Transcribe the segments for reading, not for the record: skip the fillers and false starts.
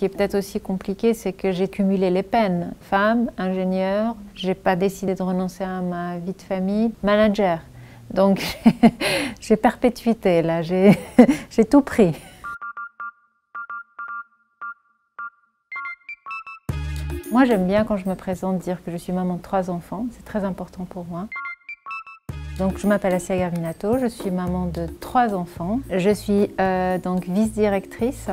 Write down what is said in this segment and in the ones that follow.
qui est peut-être aussi compliqué, c'est que j'ai cumulé les peines. Femme, ingénieure, j'ai pas décidé de renoncer à ma vie de famille, manager. Donc j'ai perpétuité là, j'ai tout pris. Moi j'aime bien quand je me présente dire que je suis maman de 3 enfants, c'est très important pour moi. Donc, je m'appelle Assia Garbinato, je suis maman de 3 enfants. Je suis donc vice-directrice.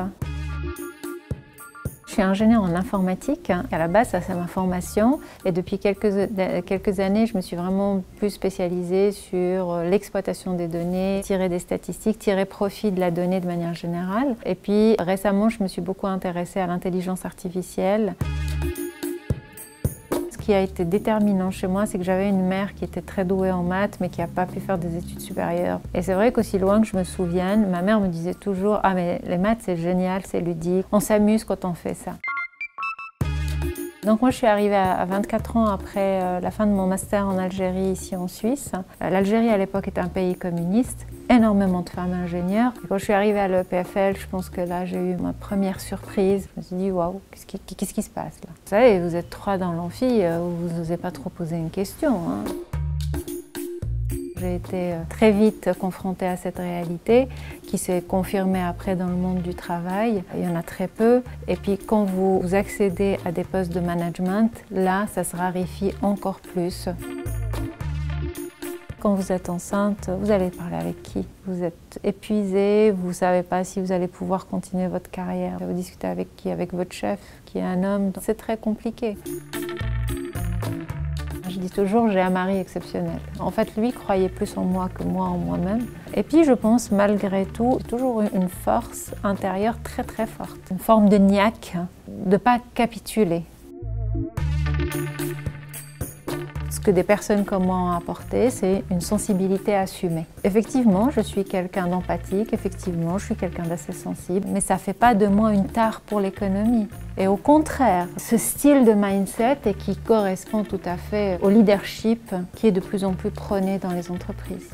Je suis ingénieure en informatique. À la base, ça c'est ma formation. Et depuis quelques années, je me suis vraiment plus spécialisée sur l'exploitation des données, tirer des statistiques, tirer profit de la donnée de manière générale. Et puis récemment, je me suis beaucoup intéressée à l'intelligence artificielle. Ce qui a été déterminant chez moi, c'est que j'avais une mère qui était très douée en maths, mais qui n'a pas pu faire des études supérieures. Et c'est vrai qu'aussi loin que je me souvienne, ma mère me disait toujours « Ah mais les maths c'est génial, c'est ludique, on s'amuse quand on fait ça ». Donc moi je suis arrivée à 24 ans après la fin de mon master en Algérie, ici en Suisse. L'Algérie à l'époque était un pays communiste, énormément de femmes ingénieures. Et quand je suis arrivée à l'EPFL, je pense que là j'ai eu ma première surprise. Je me suis dit waouh, qu'est-ce qui se passe là? Vous savez, vous êtes 3 dans l'amphi, vous n'osez pas trop poser une question. Hein. J'ai été très vite confrontée à cette réalité qui s'est confirmée après dans le monde du travail. Il y en a très peu. Et puis quand vous accédez à des postes de management, là, ça se raréfie encore plus. Quand vous êtes enceinte, vous allez parler avec qui? Vous êtes épuisé, vous ne savez pas si vous allez pouvoir continuer votre carrière. Vous discutez avec qui? Avec votre chef, qui est un homme. C'est très compliqué. Je dis toujours, j'ai un mari exceptionnel. En fait, lui croyait plus en moi que moi en moi-même. Et puis, je pense, malgré tout, j'ai toujours une force intérieure très très forte. Une forme de niaque, de ne pas capituler. Ce que des personnes comme moi ont apporté, c'est une sensibilité assumée. Effectivement, je suis quelqu'un d'empathique, effectivement, je suis quelqu'un d'assez sensible, mais ça ne fait pas de moi une tare pour l'économie. Et au contraire, ce style de mindset et qui correspond tout à fait au leadership qui est de plus en plus prôné dans les entreprises.